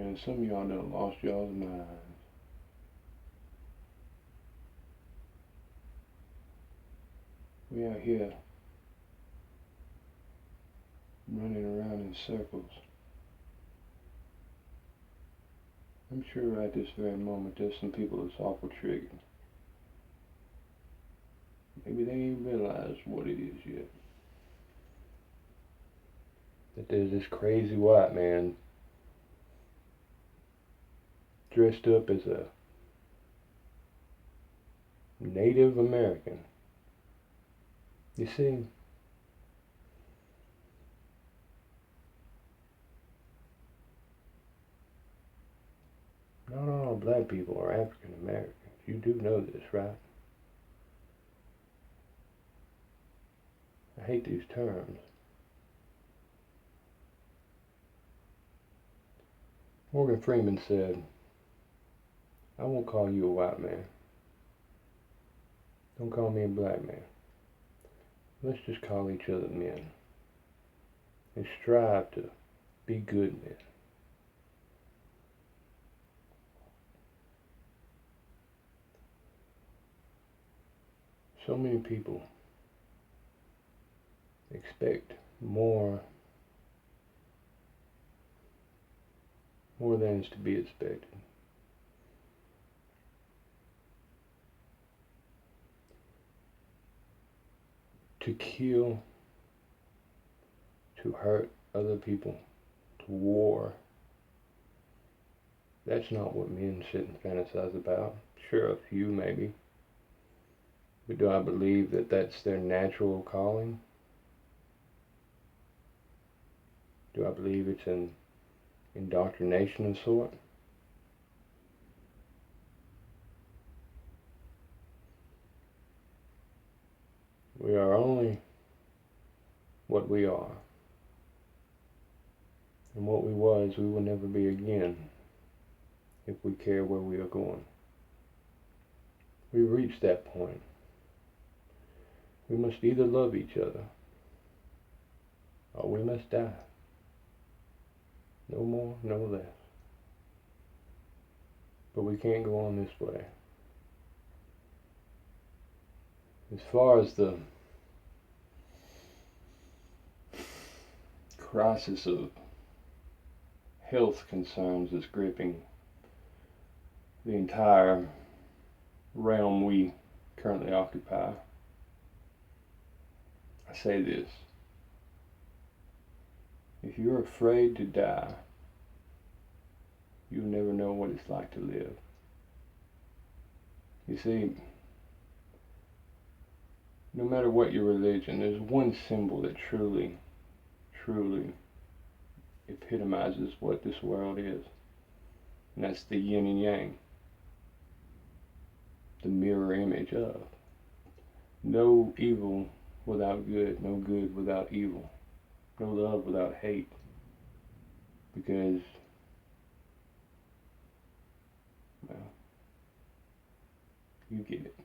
Man, some of y'all done lost y'all's minds. We out here running around in circles. I'm sure at this very moment there's some people that's awful triggered. Maybe they ain't realized what it is yet. That there's this crazy white man dressed up as a Native American. You see, not all black people are African Americans. You do know this, right? I hate these terms. Morgan Freeman said, I won't call you a white man. Don't call me a black man. Let's just call each other men and strive to be good men. So many people expect more than is to be expected. To kill, to hurt other people, to war. That's not what men sit and fantasize about. Sure, a few maybe. But do I believe that that's their natural calling? Do I believe it's an indoctrination of sort? We are only what we are. And what we was, we will never be again if we care where we are going. We've reached that point. We must either love each other or we must die. No more, no less. But we can't go on this way. As far as the crisis of health concerns that's gripping the entire realm we currently occupy, I say this. If you're afraid to die, you'll never know what it's like to live. You see, no matter what your religion, there's one symbol that truly epitomizes what this world is. And that's the yin and yang. The mirror image of. No evil without good, no good without evil, no love without hate. Because, well, you get it.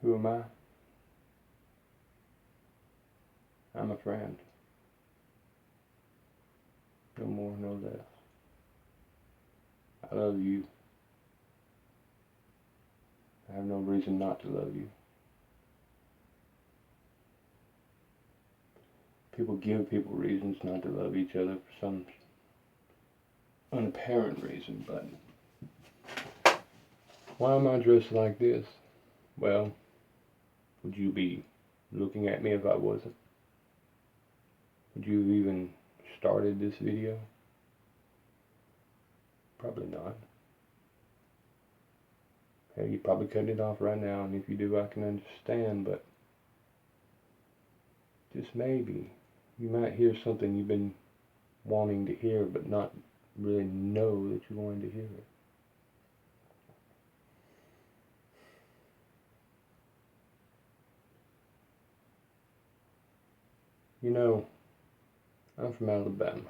Who am I? I'm a friend. No more, no less. I love you. I have no reason not to love you. People give people reasons not to love each other for some unapparent reason, but why am I dressed like this? Well, would you be looking at me if I wasn't? Would you have even started this video? Probably not. Hey, you're probably cutting it off right now, and if you do, I can understand, but just maybe you might hear something you've been wanting to hear, but not really know that you're going to hear it. You know, I'm from Alabama.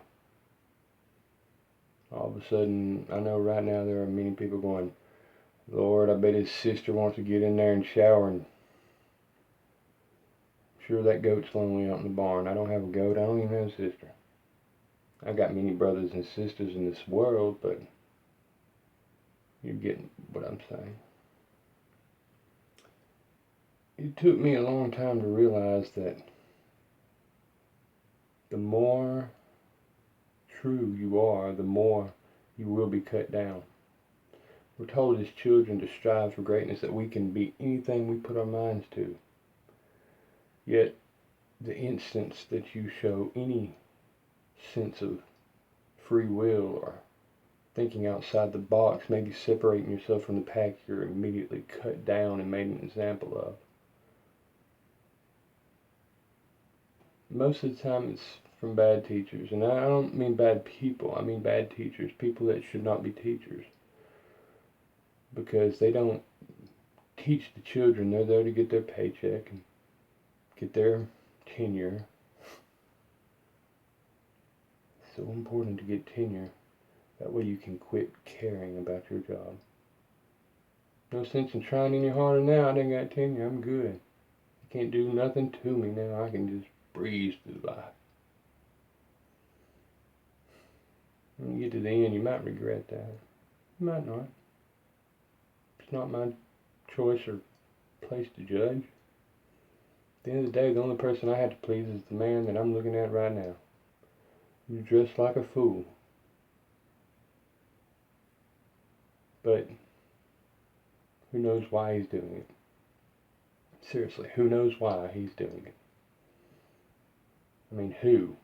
All of a sudden, I know right now there are many people going, Lord, I bet his sister wants to get in there and shower, and sure that goat's lonely out in the barn. I don't have a goat, I don't even have a sister. I got many brothers and sisters in this world, but you're getting what I'm saying. It took me a long time to realize that the more true you are, the more you will be cut down. We're told as children to strive for greatness, that we can be anything we put our minds to. Yet, the instance that you show any sense of free will or thinking outside the box, maybe separating yourself from the pack, you're immediately cut down and made an example of. Most of the time it's from bad teachers, and I don't mean bad people, I mean bad teachers, people that should not be teachers, because they don't teach the children. They're there to get their paycheck and get their tenure. It's so important to get tenure. That way you can quit caring about your job. No sense in trying any harder now. I done got tenure. I'm good. You can't do nothing to me now. I can just breeze through life. When you get to the end, you might regret that. You might not. It's not my choice or place to judge. At the end of the day, the only person I have to please is the man that I'm looking at right now. You're dressed like a fool. But who knows why he's doing it? Seriously, who knows why he's doing it? I mean, who?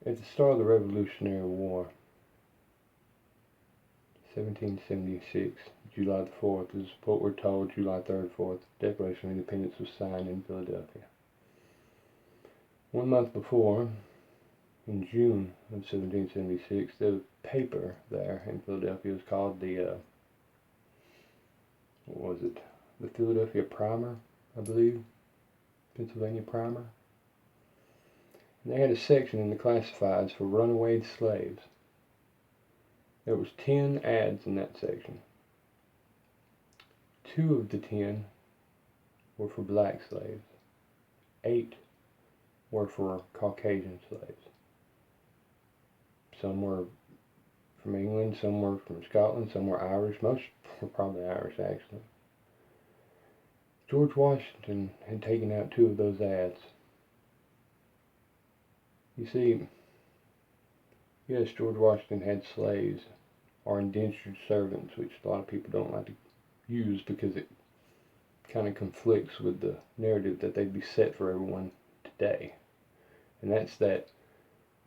At the start of the Revolutionary War, 1776, July the 4th, is what we're told. July 3rd, 4th, the Declaration of Independence was signed in Philadelphia. 1 month before, in June of 1776, the paper there in Philadelphia was called the, the Philadelphia Primer, I believe, Pennsylvania Primer. And they had a section in the classifieds for runaway slaves. There was 10 ads in that section. 2 of the 10 were for black slaves. 8 were for Caucasian slaves. Some were from England, some were from Scotland, some were Irish. Most were probably Irish, actually. George Washington had taken out 2 of those ads. You see, yes, George Washington had slaves, or indentured servants, which a lot of people don't like to use because it kind of conflicts with the narrative that they'd be set for everyone today. And that's that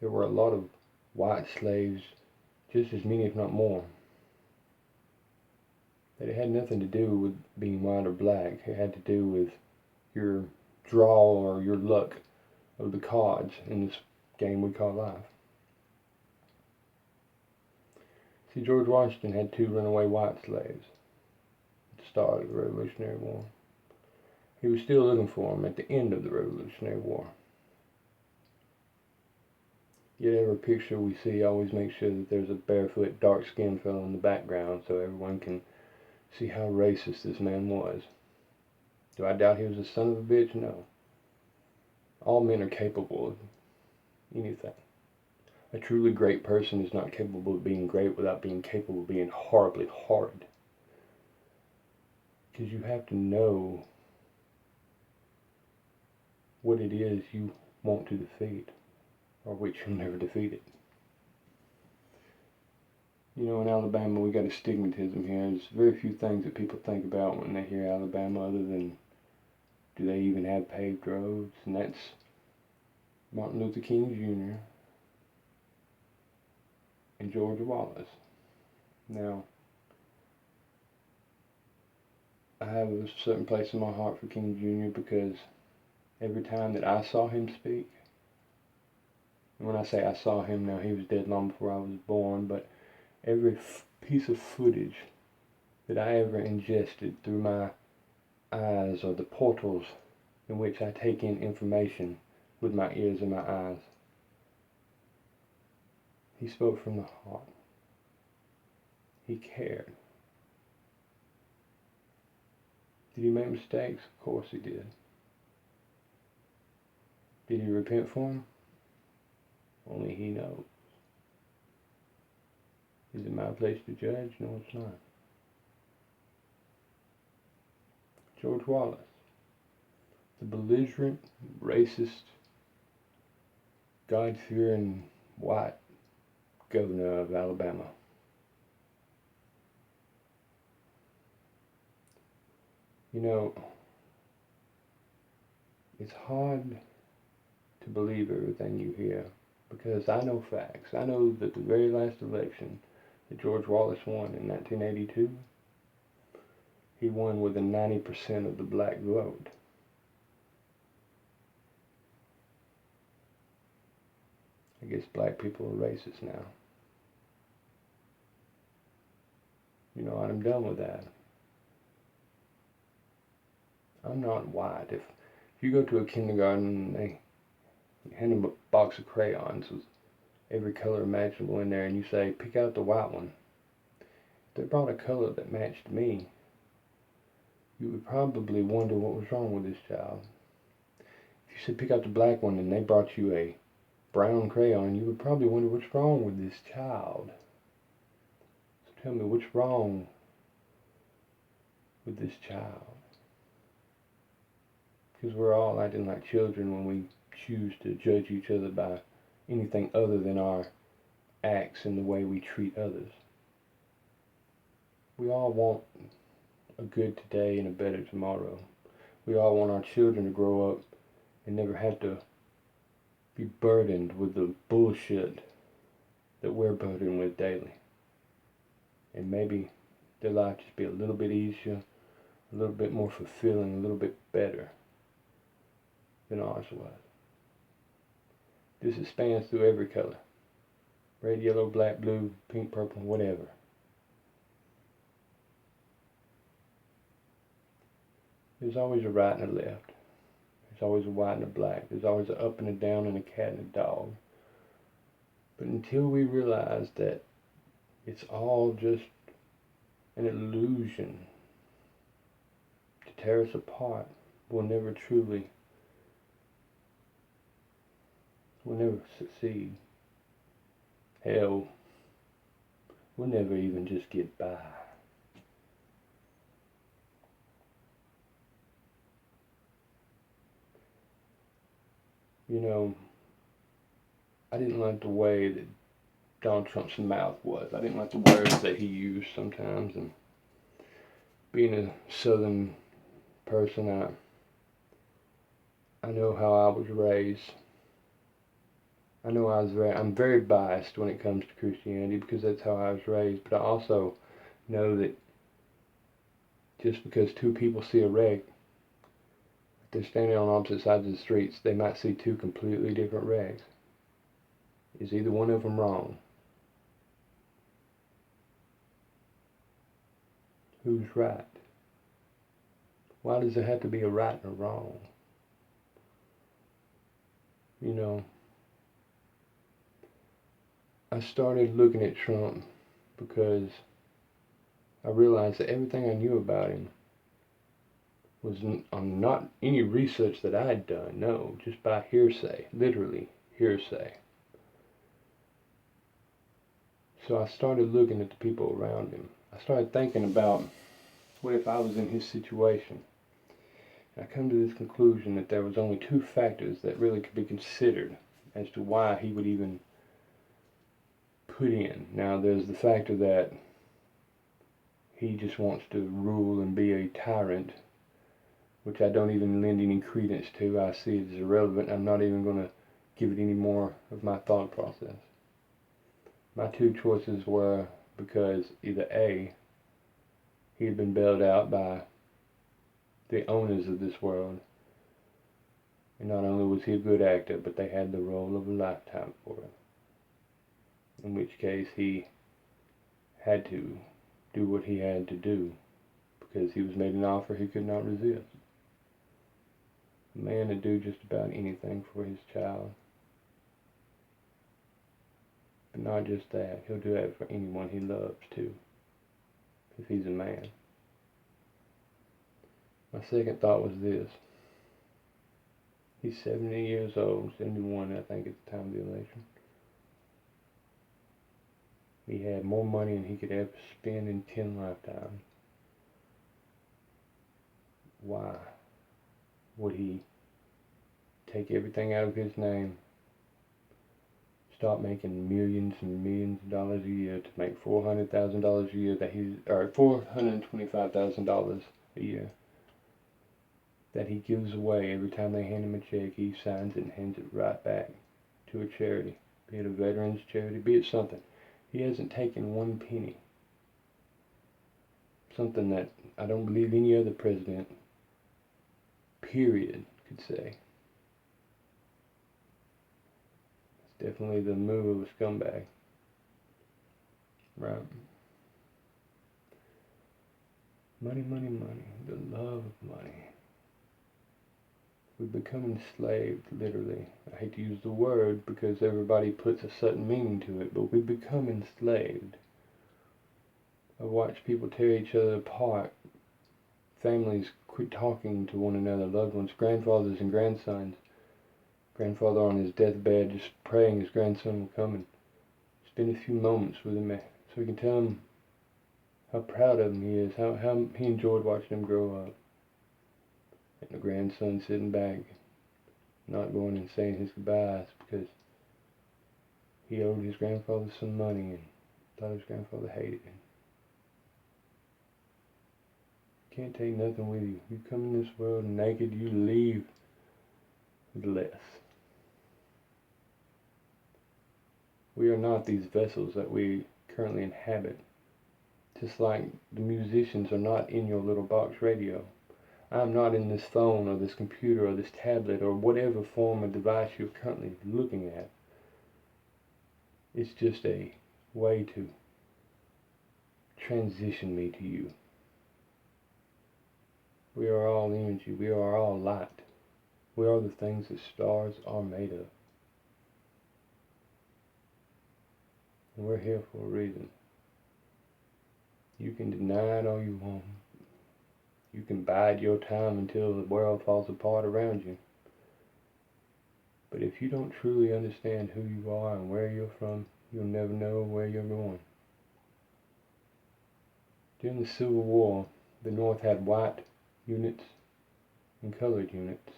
there were a lot of white slaves, just as many if not more. That it had nothing to do with being white or black. It had to do with your draw or your luck of the cards in this game we call life. See, George Washington had 2 runaway white slaves at the start of the Revolutionary War. He was still looking for them at the end of the Revolutionary War. Yet every picture we see always makes sure that there's a barefoot, dark-skinned fellow in the background so everyone can see how racist this man was. Do I doubt he was a son of a bitch? No. All men are capable of anything. A truly great person is not capable of being great without being capable of being horribly horrid. Because you have to know what it is you want to defeat, or which you'll never defeat it. You know, in Alabama we got a stigmatism here. There's very few things that people think about when they hear Alabama other than, do they even have paved roads? And that's Martin Luther King Jr. and George Wallace. Now, I have a certain place in my heart for King Jr. because every time that I saw him speak, and when I say I saw him, now he was dead long before I was born, but every piece of footage that I ever ingested through my eyes, or the portals in which I take in information with my ears and my eyes, He spoke from the heart. He cared. Did he make mistakes? Of course he did. Did he repent for them? Only he knows. Is it my place to judge? No, it's not. George Wallace, the belligerent, racist, God-fearing white governor of Alabama. You know, it's hard to believe everything you hear because I know facts. I know that the very last election that George Wallace won in 1982, he won with a 90% of the black vote. I guess black people are racist now. You know what? I'm done with that. I'm not white. If you go to a kindergarten and they hand them a box of crayons with every color imaginable in there and you say, pick out the white one, if they brought a color that matched me, you would probably wonder what was wrong with this child. If you said pick out the black one and they brought you a brown crayon, you would probably wonder what's wrong with this child. So tell me, what's wrong with this child? Because we're all acting like children when we choose to judge each other by anything other than our acts and the way we treat others. We all want a good today and a better tomorrow. We all want our children to grow up and never have to be burdened with the bullshit that we're burdened with daily. And maybe their life just be a little bit easier, a little bit more fulfilling, a little bit better than ours was. This spans through every color. Red, yellow, black, blue, pink, purple, whatever. There's always a right and a left. There's always a white and a black. There's always a up and a down and a cat and a dog. But until we realize that it's all just an illusion to tear us apart, we'll never succeed. Hell, we'll never even just get by. You know, I didn't like the way that Donald Trump's mouth was. I didn't like the words that he used sometimes. And being a Southern person, I know how I was raised. I'm very biased when it comes to Christianity because that's how I was raised. But I also know that just because two people see a wreck, if they're standing on opposite sides of the streets, they might see two completely different wrecks. Is either one of them wrong? Who's right? Why does there have to be a right and a wrong? You know, I started looking at Trump because I realized that everything I knew about him was on not any research that I had done, no, just by hearsay, literally hearsay. So I started looking at the people around him. I started thinking about, what if I was in his situation? And I come to this conclusion that there was only two factors that really could be considered as to why he would even put in. Now, there's the factor that he just wants to rule and be a tyrant, which I don't even lend any credence to. I see it as irrelevant. I'm not even going to give it any more of my thought process. My two choices were because either A, he had been bailed out by the owners of this world, and not only was he a good actor, but they had the role of a lifetime for him. In which case he had to do what he had to do because he was made an offer he could not resist. A man to do just about anything for his child. But not just that, he'll do that for anyone he loves too, if he's a man. My second thought was this. He's 70 years old, 71 I think at the time of the election. He had more money than he could ever spend in 10 lifetimes. Why would he take everything out of his name, start making millions and millions of dollars a year to make $400,000 a year or $425,000 a year that he gives away every time they hand him a check? He signs it and hands it right back to a charity, be it a veterans charity, be it something. He hasn't taken one penny. Something that I don't believe any other president, period, could say. It's definitely the move of a scumbag. Right? Money, money, money. The love of money. We become enslaved, literally. I hate to use the word because everybody puts a certain meaning to it, but we become enslaved. I watch people tear each other apart. Families quit talking to one another, loved ones, grandfathers and grandsons. Grandfather on his deathbed just praying his grandson will come and spend a few moments with him so he can tell him how proud of him he is, how he enjoyed watching him grow up. And the grandson sitting back, not going and saying his goodbyes because he owed his grandfather some money and thought his grandfather hated him. You can't take nothing with you. You come in this world naked, you leave with less. We are not these vessels that we currently inhabit. Just like the musicians are not in your little box radio. I'm not in this phone or this computer or this tablet or whatever form of device you're currently looking at. It's just a way to transition me to you. We are all energy. We are all light. We are the things that stars are made of. And we're here for a reason. You can deny it all you want. You can bide your time until the world falls apart around you. But if you don't truly understand who you are and where you're from, you'll never know where you're going. During the Civil War, the North had white units and colored units.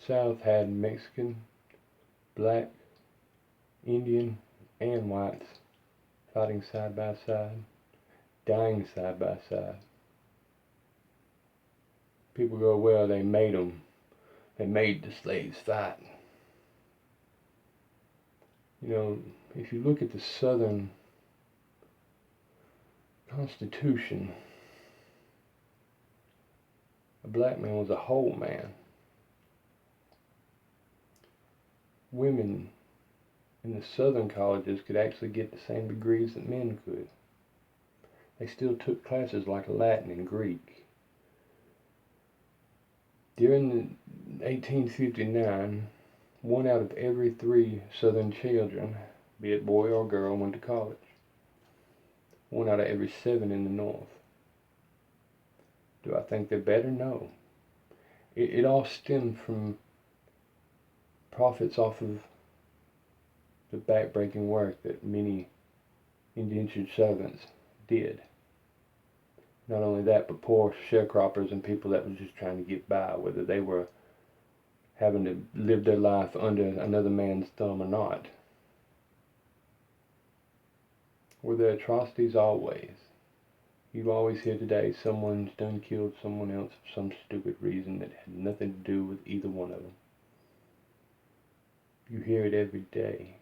South had Mexican, black, Indian, and whites fighting side by side, dying side by side. People go, well, they made them. They made the slaves fight. You know, if you look at the Southern Constitution, a black man was a whole man. Women in the Southern colleges could actually get the same degrees that men could. They still took classes like Latin and Greek. During 1859, 1 out of every 3 Southern children, be it boy or girl, went to college. 1 out of every 7 in the North. Do I think they're better? No. It all stemmed from profits off of the backbreaking work that many indentured servants did. Not only that, but poor sharecroppers and people that were just trying to get by, whether they were having to live their life under another man's thumb or not. Were there atrocities? Always. You always hear today someone's done killed someone else for some stupid reason that had nothing to do with either one of them. You hear it every day.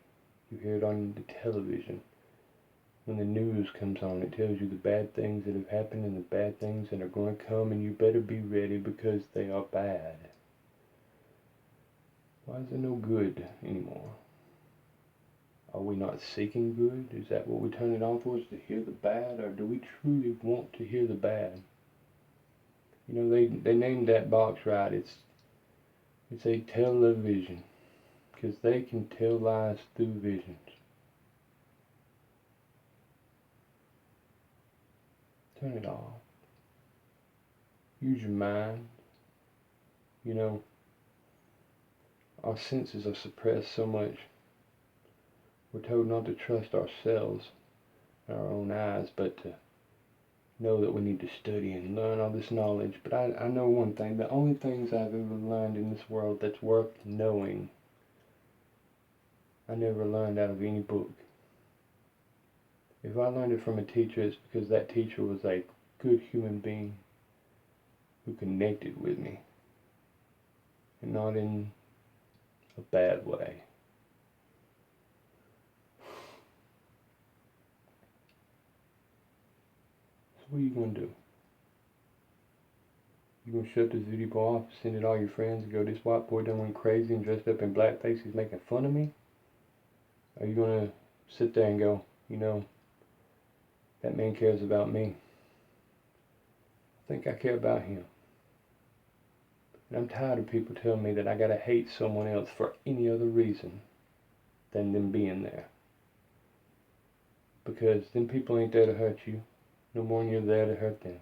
You hear it on the television. When the news comes on, it tells you the bad things that have happened and the bad things that are going to come, and you better be ready because they are bad. Why is there no good anymore? Are we not seeking good? Is that what we turn it on for, is to hear the bad, or do we truly want to hear the bad? You know, they named that box right. It's a television, because they can tell lies through visions. Turn it off. Use your mind. You know, our senses are suppressed so much. We're told not to trust ourselves and our own eyes, but to know that we need to study and learn all this knowledge. But I know one thing. The only things I've ever learned in this world that's worth knowing, I never learned out of any book. If I learned it from a teacher, it's because that teacher was a good human being who connected with me, and not in a bad way. So what are you going to do? You going to shut this video off, send it to all your friends, and go, this white boy done went crazy and dressed up in blackface, he's making fun of me? Are you going to sit there and go, you know, that man cares about me? I think I care about him. And I'm tired of people telling me that I gotta hate someone else for any other reason than them being there. Because them people ain't there to hurt you no more than you're there to hurt them.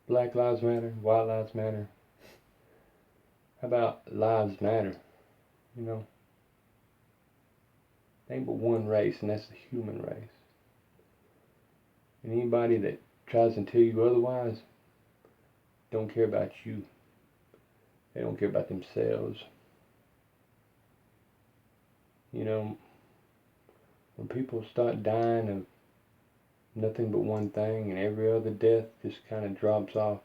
Black lives matter, white lives matter. How about lives matter? You know, there ain't but one race, and that's the human race. And anybody that tries to tell you otherwise don't care about you. They don't care about themselves. You know, when people start dying of nothing but one thing and every other death just kind of drops off,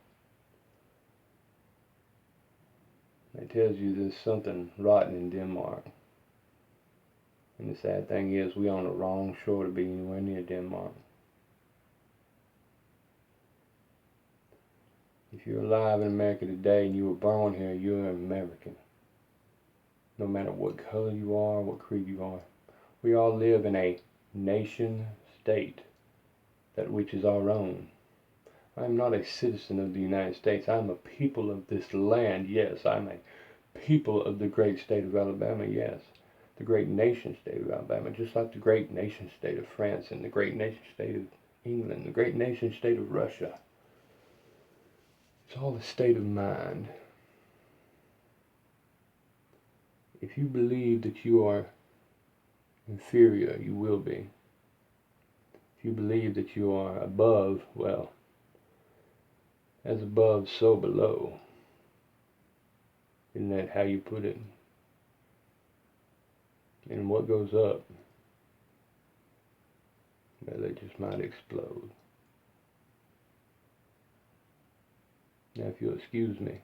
it tells you there's something rotten in Denmark. And the sad thing is, we're on the wrong shore to be anywhere near Denmark. If you're alive in America today and you were born here, you're an American. No matter what color you are, what creed you are. We all live in a nation state, that which is our own. I'm not a citizen of the United States. I'm a people of this land, yes. I'm a people of the great state of Alabama, yes. The great nation state of Alabama, just like the great nation state of France and the great nation state of England, the great nation state of Russia. It's all a state of mind. If you believe that you are inferior, you will be. If you believe that you are above, well, as above, so below. Isn't that how you put it? And what goes up, well, it just might explode. Now, if you'll excuse me,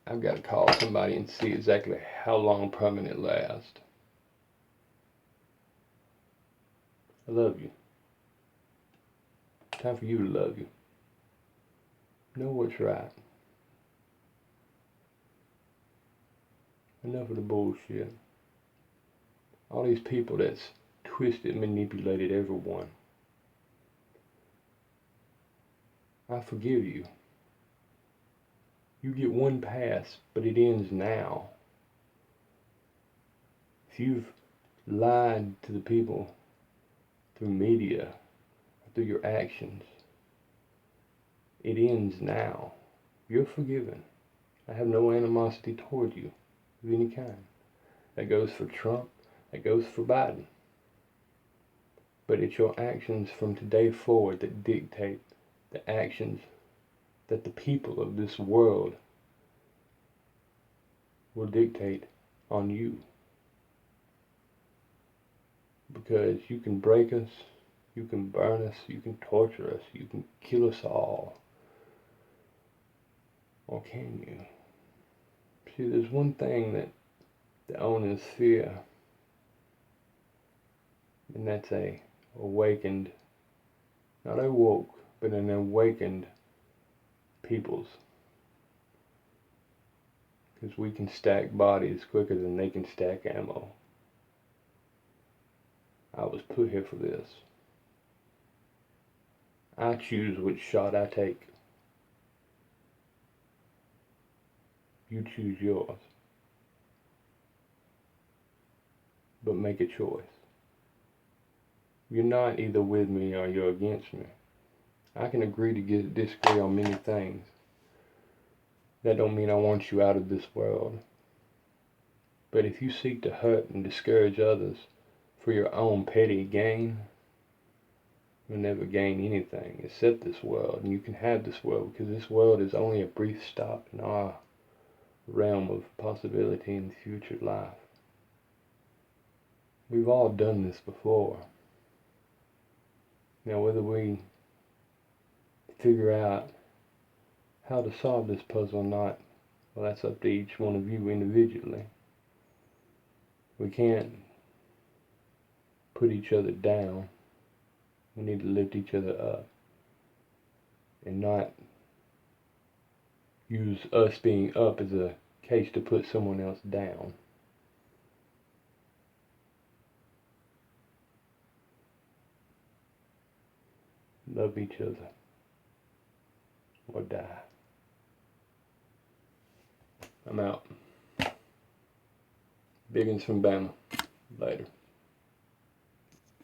I've got to call somebody and see exactly how long permanent lasts. I love you. Time for you to love you. Know what's right. Enough of the bullshit. All these people that's twisted, manipulated everyone. I forgive you. You get one pass, but it ends now. If you've lied to the people through media, or through your actions, it ends now. You're forgiven. I have no animosity toward you of any kind. That goes for Trump. That goes for Biden. But it's your actions from today forward that dictate the actions that the people of this world will dictate on you. Because you can break us, you can burn us, you can torture us, you can kill us all. Or can you? See, there's one thing that the owners fear, and that's a awakened, not awoke, but an awakened peoples. Because we can stack bodies quicker than they can stack ammo. I was put here for this. I choose which shot I take. You choose yours. But make a choice. You're not either with me or you're against me. I can agree to disagree on many things. That don't mean I want you out of this world. But if you seek to hurt and discourage others for your own petty gain, you'll never gain anything except this world. And you can have this world because this world is only a brief stop in our realm of possibility in future life. We've all done this before. Now whether we figure out how to solve this puzzle or not, well, that's up to each one of you individually. We can't put each other down. We need to lift each other up and not use us being up as a case to put someone else down. Love each other or die. I'm out. Biggins from Bama. Later.